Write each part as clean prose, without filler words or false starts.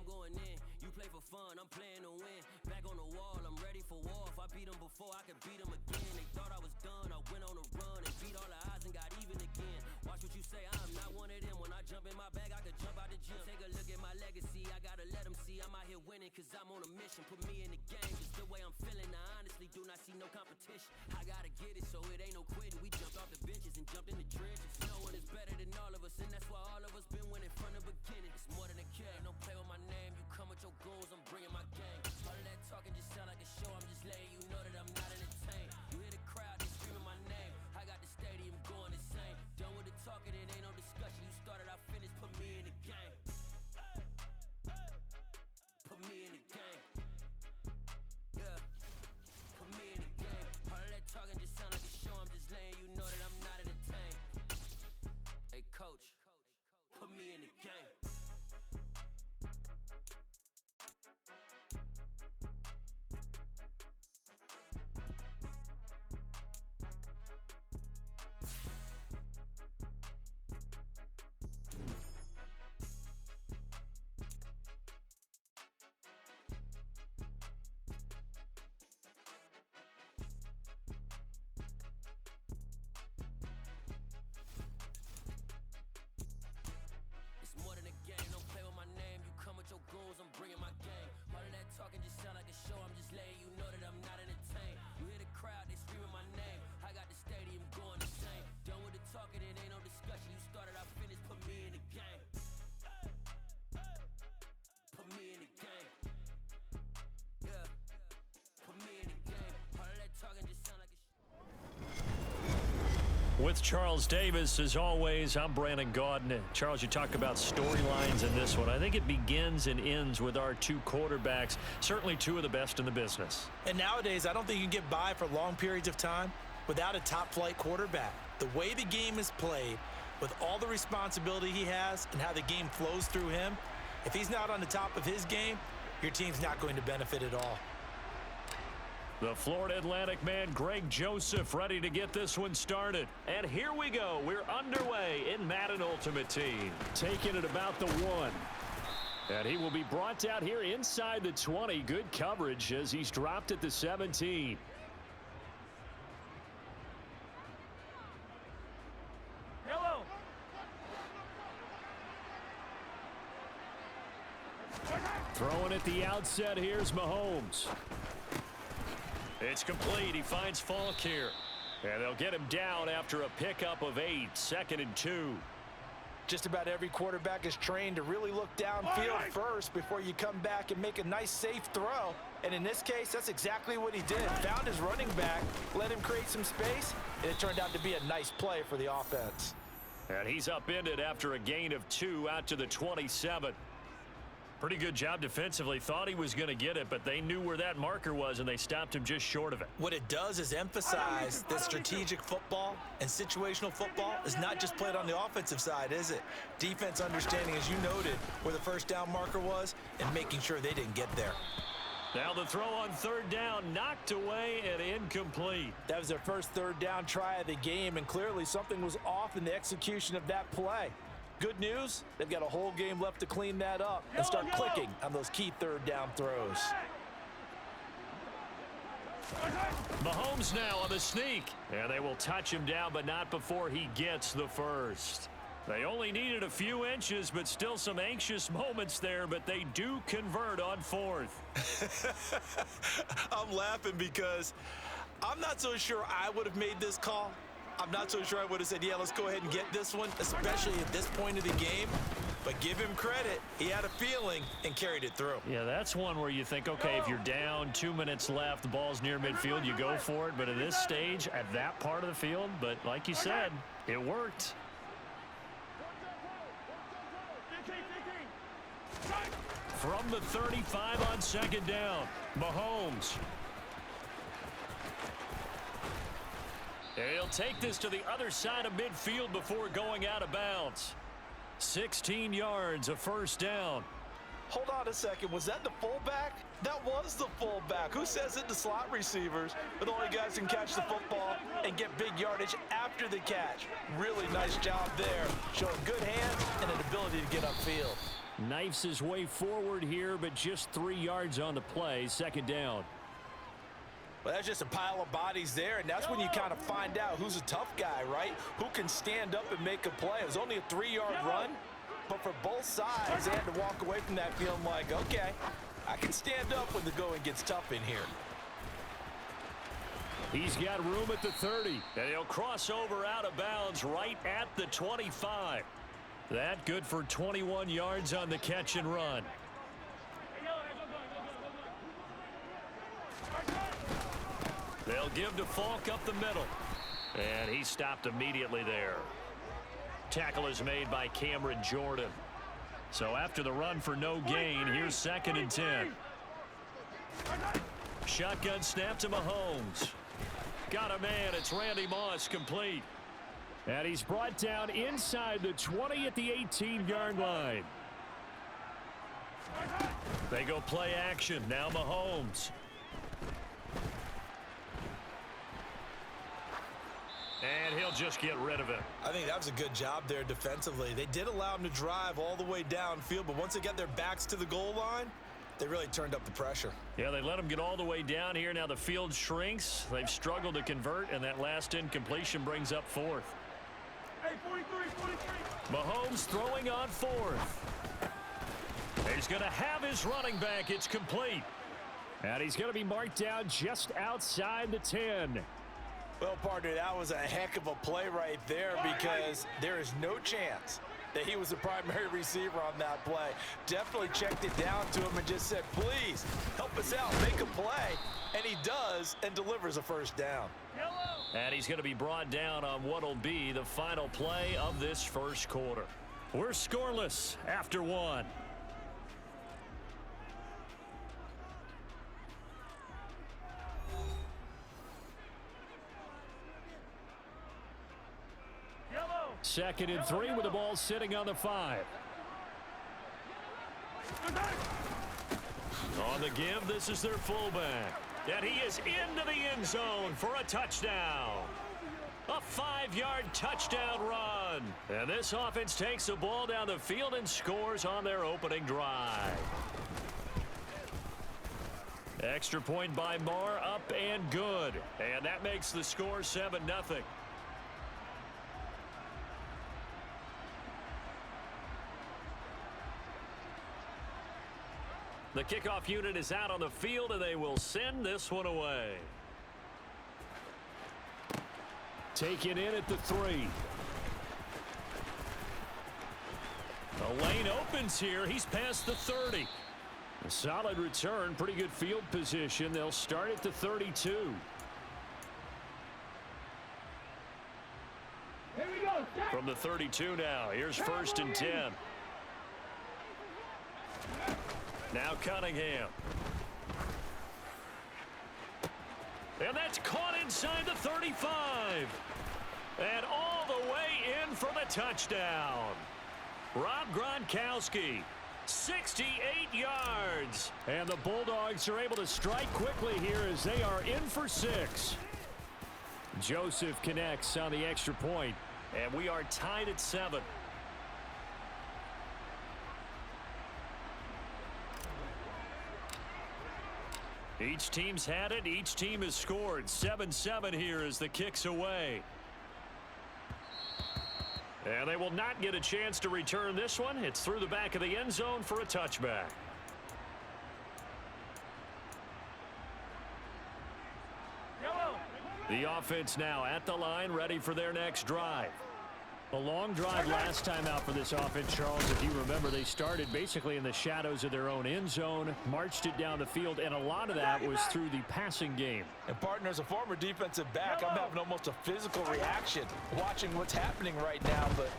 I'm going in. You play for fun, I'm playing to win. Back on the wall, I'm ready for war. If I beat them before, I could beat them again. They thought I was done, I went on a run and beat all the odds and got even again. Watch what you say, I'm not one of them. When I jump in my bag, I could jump out the gym. Take a look at my legacy, I gotta let them see I'm out here winning, cause I'm on a mission. Put me in the game, just the way I'm feeling. I honestly do not see no competition. I gotta get it, so it ain't no quitting. We jumped off the benches and jumped in the trenches. No one is better than all of us, and that's why all of us been winning from the beginning. It's more than a kid, don't play with my name. You come with your goons, I'm bringing my game. All of that talking just sound like a show. I'm just letting you know that I'm not entertained. You hear the crowd, they screaming my name. I got the stadium going insane. Done with the talking, it ain't no discussion. You started, I finished, put me in the game. Put me in the game. Yeah. Put me in the game. All of that talking just sound like a show. I'm just letting you know that I'm not entertained. Hey coach, put me in the game. It's more than a game, don't play with my name. You come with your goons, I'm bringing my game. All of that talking just sound like a show. I'm just letting you know that I'm not entertained. You hear the crowd, they screaming my name. I got the stadium going insane. Done with the talking, it ain't no discussion. You started, I finished, put me in the game. Put me in the game. Yeah. Put me in the game. All of that talking just sound like a show. With Charles Davis, as always, I'm Brandon Gaudin. Charles, you talk about storylines in this one. I think it begins and ends with our two quarterbacks, certainly two of the best in the business. And nowadays, I don't think you can get by for long periods of time without a top-flight quarterback. The way the game is played, with all the responsibility he has and how the game flows through him, if he's not on the top of his game, your team's not going to benefit at all. The Florida Atlantic man, Greg Joseph, ready to get this one started. And here we go. We're underway in Madden Ultimate Team. Taking it about the 1. And he will be brought out here inside the 20. Good coverage as he's dropped at the 17. Hello. Throwing at the outset, here's Mahomes. It's complete. He finds Falk here. And they'll get him down after a pickup of 8. 2nd and 2. Just about every quarterback is trained to really look downfield first before you come back and make a nice, safe throw. And in this case, that's exactly what he did. Found his running back, let him create some space, and it turned out to be a nice play for the offense. And he's upended after a gain of 2 out to the 27. Pretty good job defensively. Thought he was going to get it, but they knew where that marker was, and they stopped him just short of it. What it does is emphasize that strategic football and situational football is not just played on the offensive side, is it? Defense understanding, as you noted, where the first down marker was and making sure they didn't get there. Now the throw on 3rd down, knocked away and incomplete. That was their first 3rd down try of the game, and clearly something was off in the execution of that play. Good news, they've got a whole game left to clean that up and start clicking on those key 3rd down throws. Mahomes now on the sneak. And they will touch him down, but not before he gets the first. They only needed a few inches, but still some anxious moments there, but they do convert on 4th. I'm laughing because I'm not so sure I would have made this call. I'm not so sure I would have said, yeah, let's go ahead and get this one, especially at this point of the game. But give him credit. He had a feeling and carried it through. Yeah, that's one where you think, okay, if you're down, 2 minutes left, the ball's near midfield, you go for it. But at this stage, at that part of the field, but like you said, it worked. From the 35 on 2nd down, Mahomes. He'll take this to the other side of midfield before going out of bounds. 16 yards, a 1st down. Hold on a second. Was that the fullback? That was the fullback. Who says it to slot receivers? But the only guys can catch the football and get big yardage after the catch. Really nice job there. Showing good hands and an ability to get upfield. Knifes his way forward here, but just 3 yards on the play. Second down. Well, that's just a pile of bodies there, and that's when you kind of find out who's a tough guy, right? Who can stand up and make a play. It was only a 3-yard run, but for both sides, they had to walk away from that feeling like, okay, I can stand up when the going gets tough in here. He's got room at the 30, and he'll cross over out of bounds right at the 25. That good for 21 yards on the catch and run. They'll give to Falk up the middle. And he stopped immediately there. Tackle is made by Cameron Jordan. So after the run for no gain, here's 2nd and 10. Shotgun snap to Mahomes. Got a man. It's Randy Moss, complete. And he's brought down inside the 20 at the 18-yard line. They go play action. Now Mahomes. And he'll just get rid of it. I think that was a good job there defensively. They did allow him to drive all the way downfield, but once they got their backs to the goal line, they really turned up the pressure. Yeah, they let him get all the way down here. Now the field shrinks. They've struggled to convert, and that last incompletion brings up 4th. Hey, 43. Mahomes throwing on 4th. He's going to have his running back. It's complete. And he's going to be marked down just outside the 10. Well, partner, that was a heck of a play right there because there is no chance that he was the primary receiver on that play. Definitely checked it down to him and just said, please, help us out, make a play. And he does and delivers a first down. And he's going to be brought down on what will be the final play of this first quarter. We're scoreless after 1. Second and 3 with the ball sitting on the 5. On the give, this is their fullback. And he is into the end zone for a touchdown. A 5-yard touchdown run. And this offense takes the ball down the field and scores on their opening drive. Extra point by Moore, up and good. And that makes the score 7-0. The kickoff unit is out on the field, and they will send this one away. Taken in at the 3. The lane opens here. He's past the 30. A solid return, pretty good field position. They'll start at the 32. Here we go. From the 32 now, here's 1st and 10. Now Cunningham. And that's caught inside the 35. And all the way in for the touchdown. Rob Gronkowski, 68 yards. And the Bulldogs are able to strike quickly here as they are in for 6. Joseph connects on the extra point. And we are tied at 7. Each team's had it. Each team has scored. 7-7 here as the kick's away. And they will not get a chance to return this one. It's through the back of the end zone for a touchback. The offense now at the line, ready for their next drive. A long drive last time out for this offense, Charles. If you remember, they started basically in the shadows of their own end zone, marched it down the field, and a lot of that was through the passing game. And partner, as a former defensive back, I'm having almost a physical reaction watching what's happening right now. But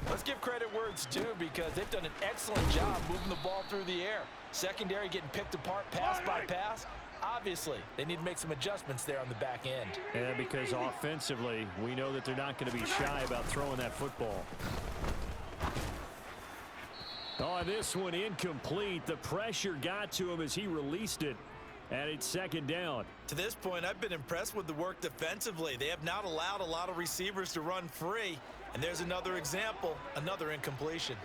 let's give credit where it's due because they've done an excellent job moving the ball through the air. Secondary getting picked apart pass by pass. Obviously, they need to make some adjustments there on the back end. Yeah, because offensively, we know that they're not going to be shy about throwing that football. Oh, this one incomplete. The pressure got to him as he released it, and it's 2nd down. To this point, I've been impressed with the work defensively. They have not allowed a lot of receivers to run free, and there's another example, another incompletion.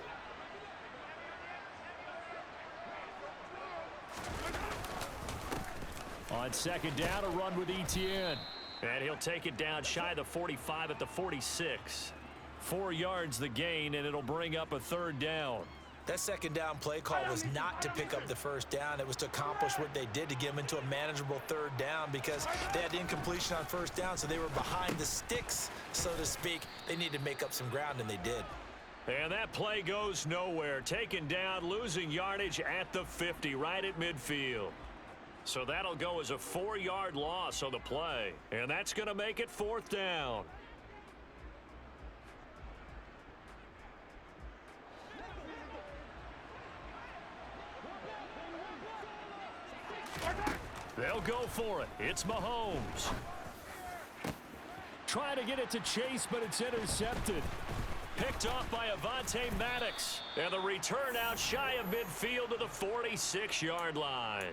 On second down, a run with Etienne. And he'll take it down shy of the 45 at the 46. 4 yards the gain, and it'll bring up a third down. That second down play call was not to pick up the first down. It was to accomplish what they did to get them into a manageable third down because they had incompletion on first down, so they were behind the sticks, so to speak. They needed to make up some ground, and they did. And that play goes nowhere. Taken down, losing yardage at the 50, right at midfield. So that'll go as a 4-yard loss on the play. And that's going to make it fourth down. They'll go for it. It's Mahomes. Trying to get it to Chase, but it's intercepted. Picked off by Avonte Maddox. And the return out shy of midfield to the 46-yard line.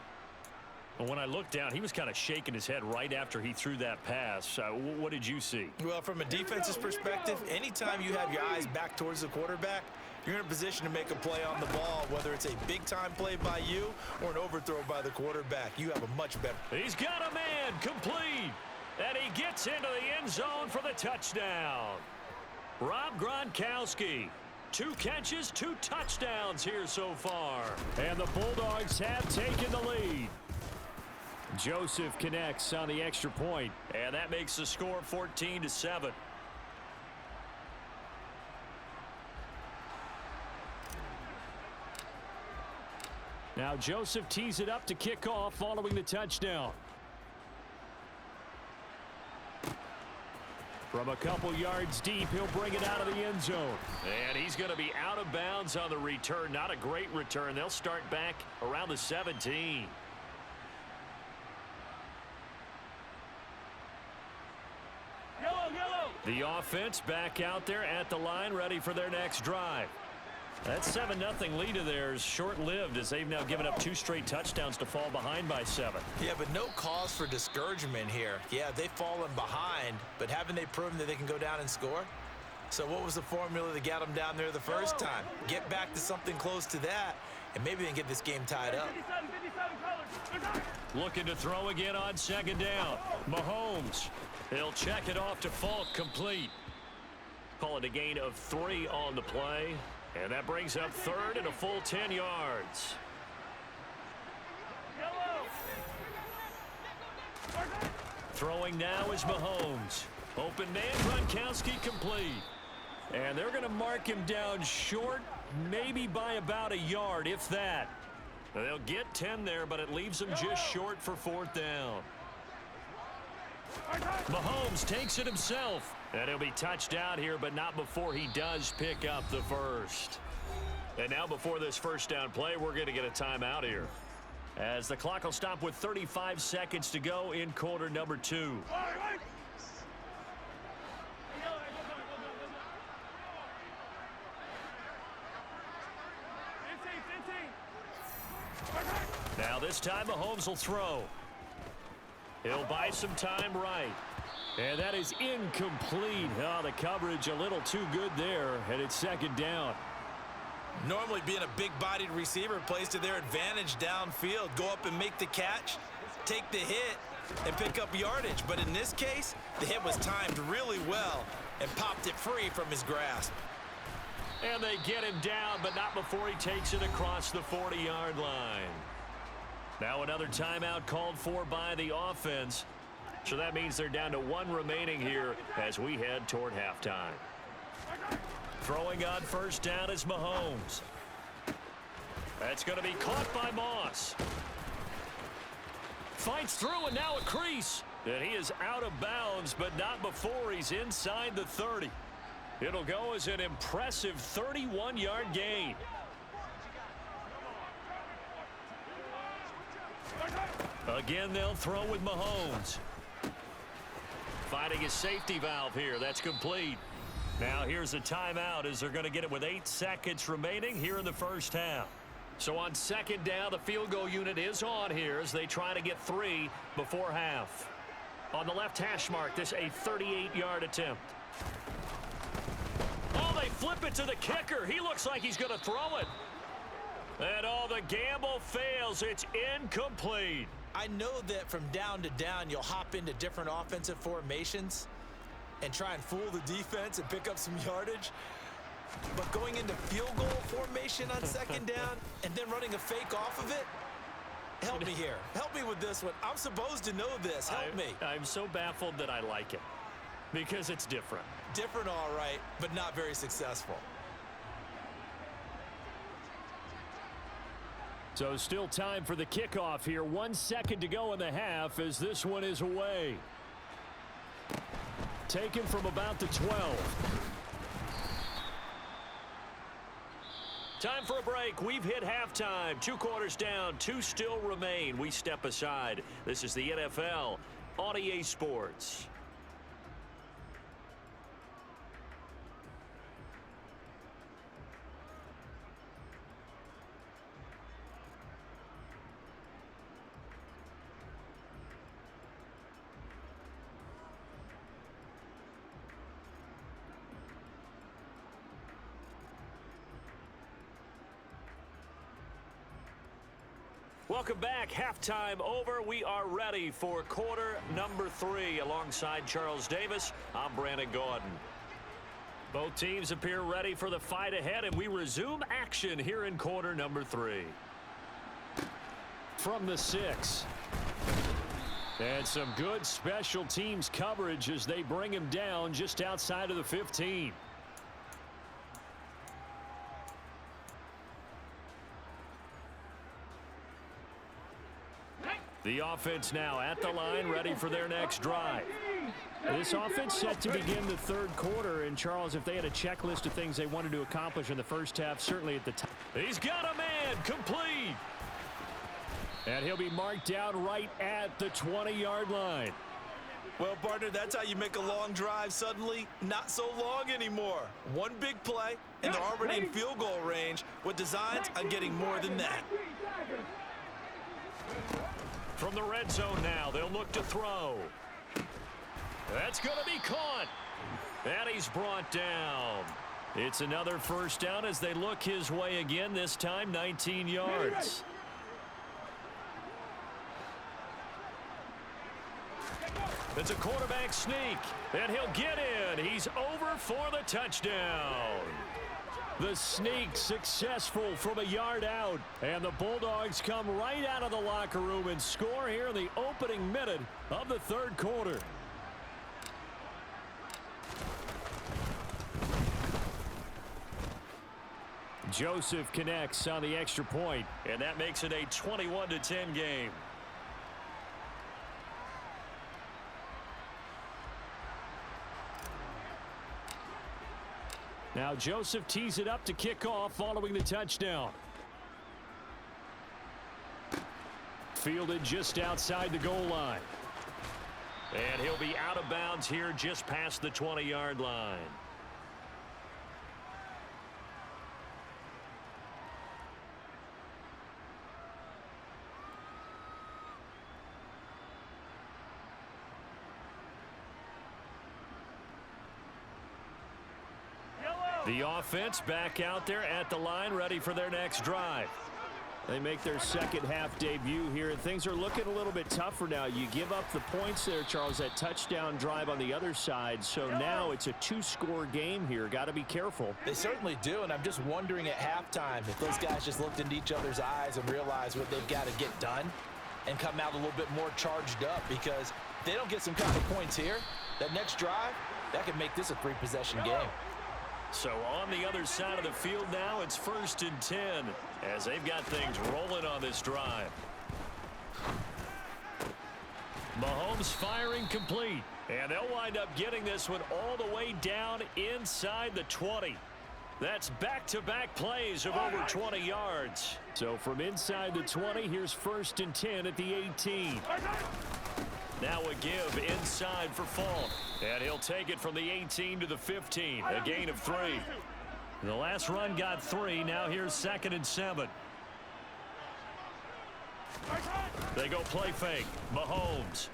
When I looked down, he was kind of shaking his head right after he threw that pass. What did you see? Well, from a defense's perspective, anytime you have your eyes back towards the quarterback, you're in a position to make a play on the ball, whether it's a big-time play by you or an overthrow by the quarterback. You have a much better. He's got a man complete, and he gets into the end zone for the touchdown. Rob Gronkowski, 2 catches, 2 touchdowns here so far. And the Bulldogs have taken the lead. Joseph connects on the extra point, and that makes the score 14-7. Now Joseph tees it up to kick off following the touchdown. From a couple yards deep, he'll bring it out of the end zone. And he's going to be out of bounds on the return. Not a great return. They'll start back around the 17. The offense back out there at the line, ready for their next drive. That 7-0 lead of theirs short-lived as they've now given up 2 straight touchdowns to fall behind by 7. Yeah, but no cause for discouragement here. Yeah, they've fallen behind, but haven't they proven that they can go down and score? So what was the formula that got them down there the first time? Get back to something close to that, and maybe they can get this game tied up. Looking to throw again on second down. Mahomes. He'll check it off to Falk, complete. Call it a gain of 3 on the play. And that brings up third and a full 10 yards. Throwing now is Mahomes. Open man, Gronkowski complete. And they're going to mark him down short, maybe by about a yard, if that. They'll get 10 there, but it leaves them just short for fourth down. Mahomes takes it himself. And he'll be touched out here, but not before he does pick up the first. And now before this first down play, we're going to get a timeout here, as the clock will stop with 35 seconds to go in quarter number 2. Now this time Mahomes will throw. He'll buy some time right. And that is incomplete. Oh, the coverage a little too good there, and it's second down. Normally being a big-bodied receiver plays to their advantage downfield. Go up and make the catch, take the hit, and pick up yardage. But in this case, the hit was timed really well and popped it free from his grasp. And they get him down, but not before he takes it across the 40-yard line. Now another timeout called for by the offense. So that means they're down to 1 remaining here as we head toward halftime. Throwing on first down is Mahomes. That's going to be caught by Moss. Fights through, and now a crease. And he is out of bounds, but not before he's inside the 30. It'll go as an impressive 31-yard gain. Again, they'll throw with Mahomes. Finding a safety valve here. That's complete. Now here's a timeout as they're going to get it with 8 seconds remaining here in the first half. So on second down, the field goal unit is on here as they try to get 3 before half. On the left hash mark, this a 38-yard attempt. Oh, they flip it to the kicker. He looks like he's going to throw it. And the gamble fails. It's incomplete. I know that from down to down, you'll hop into different offensive formations and try and fool the defense and pick up some yardage. But going into field goal formation on second down and then running a fake off of it, help me here. Help me with this one. I'm supposed to know this. Help me. I'm so baffled that I like it because it's different. Different, all right, but not very successful. So still time for the kickoff here. 1 second to go in the half as this one is away. Taken from about the 12. Time for a break. We've hit halftime. 2 quarters down. 2 still remain. We step aside. This is the NFL on EA Sports. Welcome back. Halftime over. We are ready for quarter number 3. Alongside Charles Davis, I'm Brandon Gaudin. Both teams appear ready for the fight ahead, and we resume action here in quarter number 3. From the 6. And some good special teams coverage as they bring him down just outside of the 15. The offense now at the line, ready for their next drive. This offense set to begin the third quarter. And, Charles, if they had a checklist of things they wanted to accomplish in the first half, certainly at the top. He's got a man, complete. And he'll be marked out right at the 20-yard line. Well, partner, that's how you make a long drive suddenly not so long anymore. One big play, and they're already in field goal range with designs on getting more than that. From the red zone now, they'll look to throw. That's going to be caught. And he's brought down. It's another first down as they look his way again, this time 19 yards. It's a quarterback sneak, and he'll get in. He's over for the touchdown. The sneak successful from a yard out, and the Bulldogs come right out of the locker room and score here in the opening minute of the third quarter. Joseph connects on the extra point, and that makes it a 21-10 game. Now Joseph tees it up to kick off following the touchdown. Fielded just outside the goal line. And he'll be out of bounds here just past the 20-yard line. The offense back out there at the line, ready for their next drive. They make their second half debut here, and things are looking a little bit tougher now. You give up the points there, Charles, that touchdown drive on the other side. So now it's a 2-score game here. Got to be careful. They certainly do, and I'm just wondering at halftime if those guys just looked into each other's eyes and realized what they've got to get done and come out a little bit more charged up, because if they don't get some kind of points here, that next drive, that could make this a 3-possession game. So on the other side of the field now, it's 1st and 10 as they've got things rolling on this drive. Mahomes firing complete, and they'll wind up getting this one all the way down inside the 20. That's back-to-back plays of over 20 yards. So from inside the 20, here's 1st and 10 at the 18. Now a give inside for Falk. And he'll take it from the 18 to the 15. A gain of 3. The last run got 3. Now here's 2nd and 7. They go play fake. Mahomes.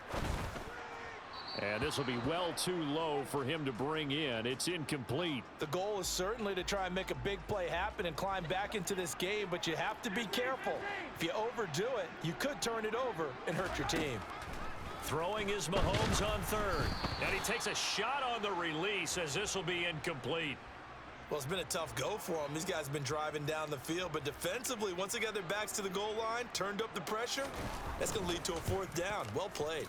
And this will be well too low for him to bring in. It's incomplete. The goal is certainly to try and make a big play happen and climb back into this game, but you have to be careful. If you overdo it, you could turn it over and hurt your team. Throwing is Mahomes on third. And he takes a shot on the release as this will be incomplete. Well, it's been a tough go for them. These guys have been driving down the field, but defensively, once they got their backs to the goal line, turned up the pressure, that's going to lead to a fourth down. Well played.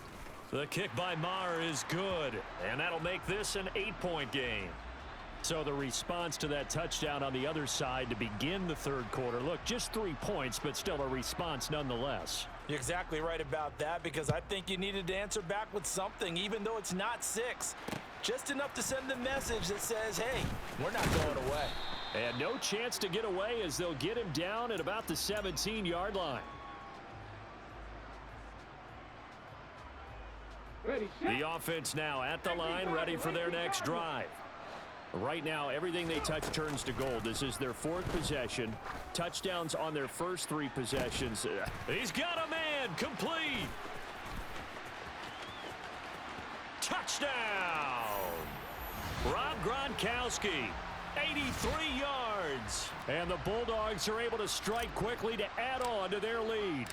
The kick by Maher is good, and that'll make this an 8-point game. So the response to that touchdown on the other side to begin the third quarter. Look, just 3 points, but still a response nonetheless. You're exactly right about that, because I think you needed to answer back with something, even though it's not 6. Just enough to send the message that says, hey, we're not going away. And no chance to get away as they'll get him down at about the 17-yard line. The offense now at the line, ready for their next drive. Right now, everything they touch turns to gold. This is their 4th possession. Touchdowns on their first 3 possessions. He's got a man, complete. Touchdown! Rob Gronkowski, 83 yards. And the Bulldogs are able to strike quickly to add on to their lead.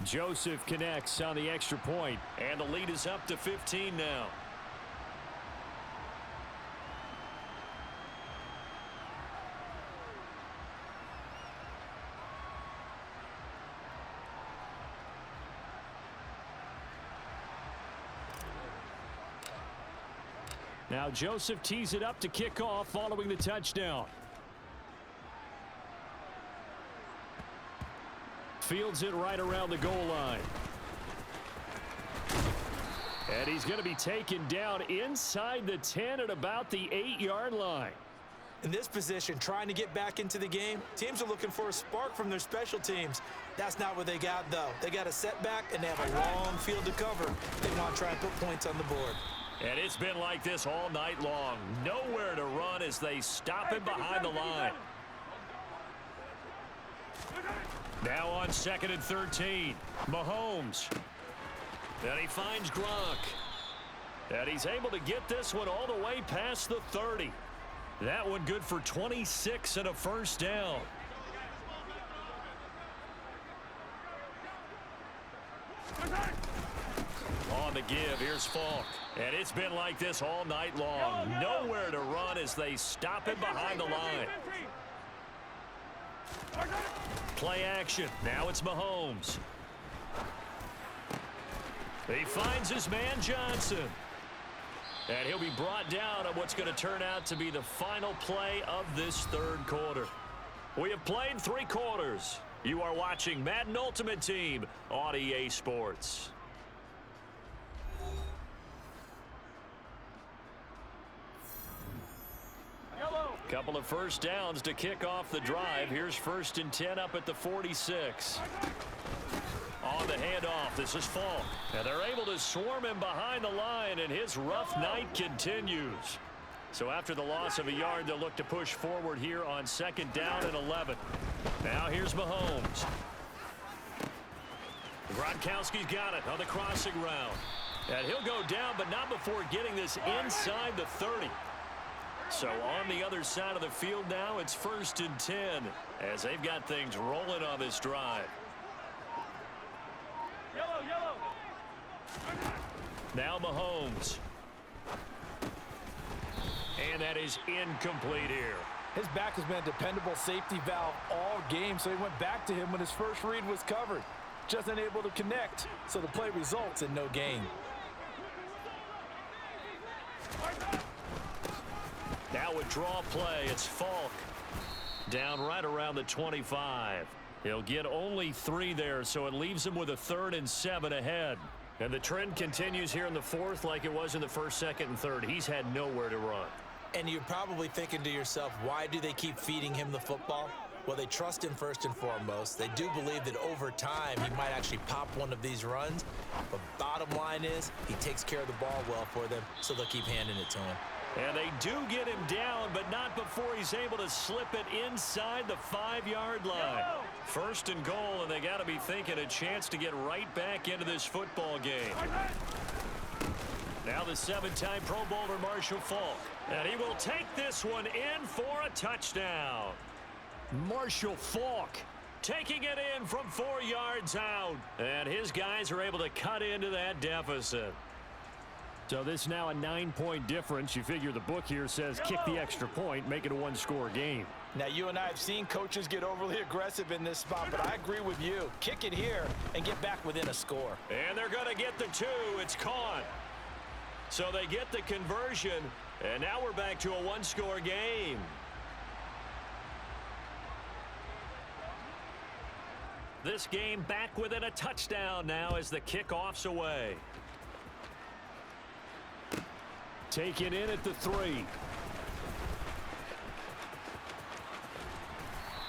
Joseph connects on the extra point, and the lead is up to 15 now. Now Joseph tees it up to kick off following the touchdown. Fields it right around the goal line. And he's going to be taken down inside the 10 at about the 8-yard line. In this position, trying to get back into the game, teams are looking for a spark from their special teams. That's not what they got, though. They got a setback, and they have a long field to cover. They want to try and put points on the board. And it's been like this all night long. Nowhere to run as they stop him behind the line. Now on 2nd and 13, Mahomes. And he finds Gronk. And he's able to get this one all the way past the 30. That one good for 26 and a first down. On the give, here's Falk. And it's been like this all night long. Nowhere to run as they stop him behind the line. Play action. Now it's Mahomes. He finds his man Johnson. And he'll be brought down on what's going to turn out to be the final play of this third quarter. We have played 3 quarters. You are watching Madden Ultimate Team on EA Sports. Couple of first downs to kick off the drive. Here's 1st and 10 up at the 46. On the handoff, this is Falk. And they're able to swarm him behind the line, and his rough night continues. So after the loss of a yard, they'll look to push forward here on 2nd down and 11. Now here's Mahomes. Gronkowski's got it on the crossing route. And he'll go down, but not before getting this inside the 30. So on the other side of the field now, it's 1st and 10 as they've got things rolling on this drive. Now Mahomes. And that is incomplete here. His back has been a dependable safety valve all game, so he went back to him when his first read was covered. Just unable to connect, so the play results in no gain. Now with draw play, it's Falk. Down right around the 25. He'll get only 3 there, so it leaves him with a 3rd and 7 ahead. And the trend continues here in the 4th like it was in the 1st, 2nd, and 3rd. He's had nowhere to run. And you're probably thinking to yourself, why do they keep feeding him the football? Well, they trust him first and foremost. They do believe that over time he might actually pop one of these runs. But bottom line is he takes care of the ball well for them, so they'll keep handing it to him. And they do get him down, but not before he's able to slip it inside the 5-yard line. First and goal, and they got to be thinking a chance to get right back into this football game. Now the 7-time Pro Bowler Marshall Faulk. And he will take this one in for a touchdown. Marshall Faulk taking it in from 4 yards out. And his guys are able to cut into that deficit. So this now a 9-point difference. You figure the book here says kick the extra point, make it a 1-score game. Now, you and I have seen coaches get overly aggressive in this spot, but I agree with you. Kick it here and get back within a score. And they're going to get the 2. It's caught. So they get the conversion, and now we're back to a 1-score game. This game back within a touchdown now as the kickoff's away. Taken in at the 3.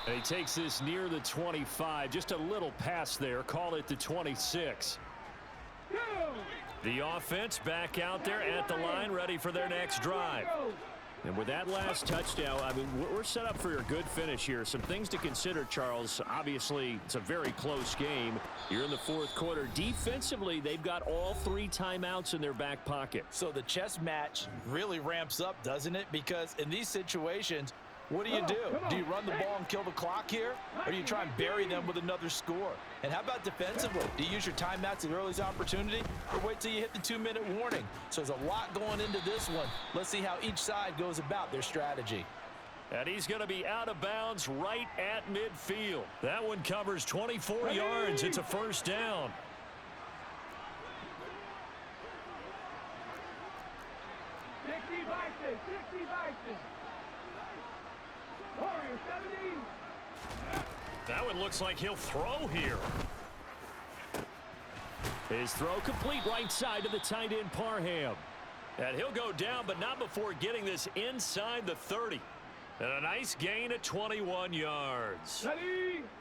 And he takes this near the 25. Just a little pass there. Call it the 26. The offense back out there at the line, ready for their next drive. And with that last touchdown, I mean, we're set up for a good finish here. Some things to consider, Charles. Obviously, it's a very close game. You're in the 4th quarter. Defensively, they've got all 3 timeouts in their back pocket. So the chess match really ramps up, doesn't it? Because in these situations, what do? Do you run the ball and kill the clock here? Or do you try and bury them with another score? And how about defensively? Do you use your timeouts at the earliest opportunity? Or wait till you hit the 2-minute warning? So there's a lot going into this one. Let's see how each side goes about their strategy. And he's going to be out of bounds right at midfield. That one covers 24 yards. It's a first down. That one looks like he'll throw here. His throw complete right side to the tight end Parham. And he'll go down, but not before getting this inside the 30. And a nice gain at 21 yards.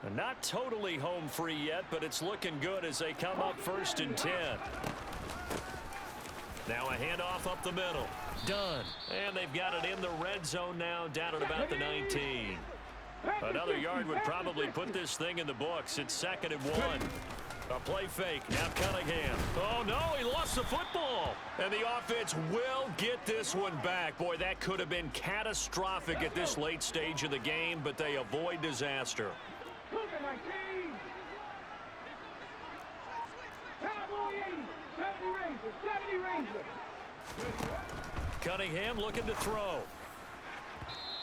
And not totally home free yet, but it's looking good as they come up 1st and 10. Now a handoff up the middle. Done. And they've got it in the red zone now, down at about the 19. Another yard would probably put this thing in the books. It's 2nd and 1. A play fake. Now Cunningham. Oh, no, he lost the football. And the offense will get this one back. Boy, that could have been catastrophic at this late stage of the game, but they avoid disaster. Cunningham looking to throw.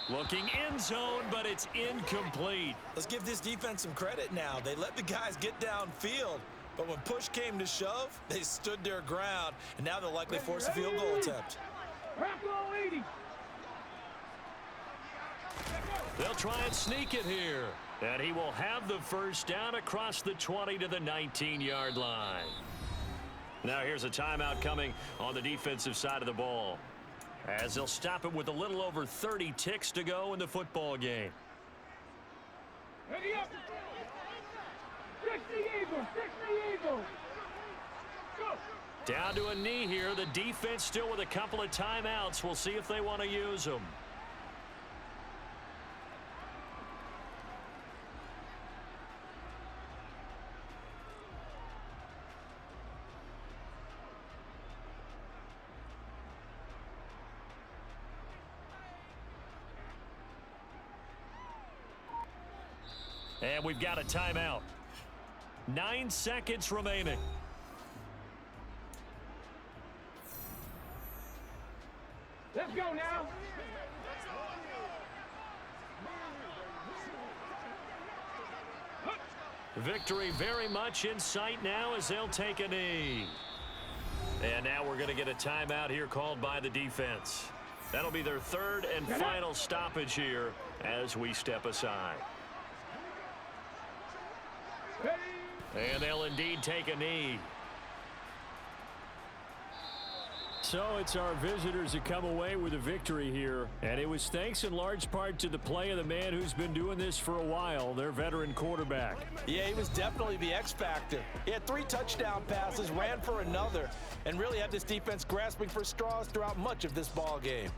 Looking end zone, but it's incomplete. Let's give this defense some credit now. They let the guys get downfield, but when push came to shove, they stood their ground, and now they'll likely force a field goal attempt. They'll try and sneak it here. And he will have the first down across the 20 to the 19-yard line. Now here's a timeout coming on the defensive side of the ball, as they'll stop it with a little over 30 ticks to go in the football game. Ready up. 60 Eagles, 60 Eagles. Go. Down to a knee here. The defense still with a couple of timeouts. We'll see if they want to use them. And we've got a timeout. 9 seconds remaining. Let's go now. Victory very much in sight now as they'll take a knee. And now we're going to get a timeout here called by the defense. That'll be their 3rd and final stoppage here as we step aside. And they'll indeed take a knee. So it's our visitors that come away with a victory here. And it was thanks in large part to the play of the man who's been doing this for a while, their veteran quarterback. Yeah, he was definitely the X factor. He had 3 touchdown passes, ran for another, and really had this defense grasping for straws throughout much of this ball game.